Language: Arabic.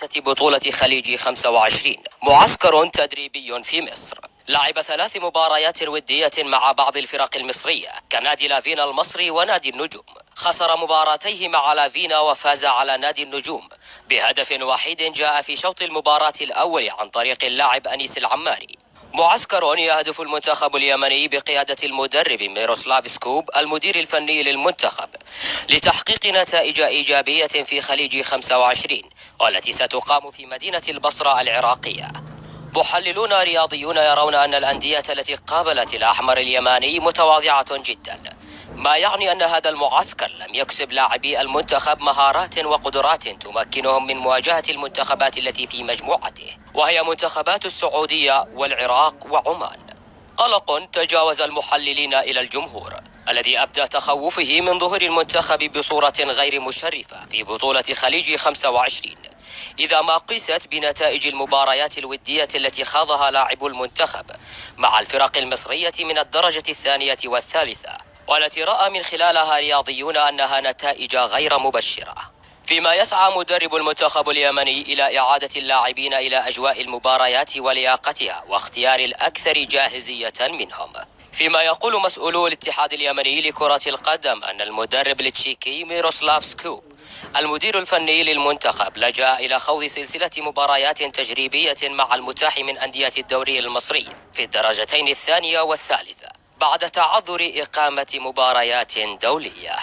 بطولة خليج 25 معسكر تدريبي في مصر. لعب 3 مباريات ودية مع بعض الفرق المصرية كنادي لافينا المصري ونادي النجوم. خسر مباراتيه مع لافينا وفاز على نادي النجوم بهدف واحد جاء في شوط المباراة الأول عن طريق اللاعب أنيس العماري. معسكر يهدف المنتخب اليمني بقيادة المدرب ميروسلاف سكوب المدير الفني للمنتخب لتحقيق نتائج إيجابية في خليج 25 والتي ستقام في مدينة البصرة العراقية. محللون رياضيون يرون أن الأندية التي قابلت الأحمر اليماني متواضعة جدا، ما يعني أن هذا المعسكر لم يكسب لاعبي المنتخب مهارات وقدرات تمكنهم من مواجهة المنتخبات التي في مجموعته، وهي منتخبات السعودية والعراق وعمان. قلق تجاوز المحللين إلى الجمهور الذي أبدى تخوفه من ظهور المنتخب بصورة غير مشرفة في بطولة خليج 25 إذا ما قيست بنتائج المباريات الودية التي خاضها لاعبو المنتخب مع الفرق المصرية من الدرجة الثانية والثالثة، والتي رأى من خلالها رياضيون أنها نتائج غير مبشرة. فيما يسعى مدرب المنتخب اليمني إلى إعادة اللاعبين إلى أجواء المباريات ولياقتها واختيار الأكثر جاهزية منهم. فيما يقول مسؤولو الاتحاد اليمني لكرة القدم أن المدرب التشيكي ميروسلاف سكوب المدير الفني للمنتخب لجأ إلى خوض سلسلة مباريات تجريبية مع المتاح من أندية الدوري المصري في الدرجتين الثانية والثالثة بعد تعذر إقامة مباريات دولية.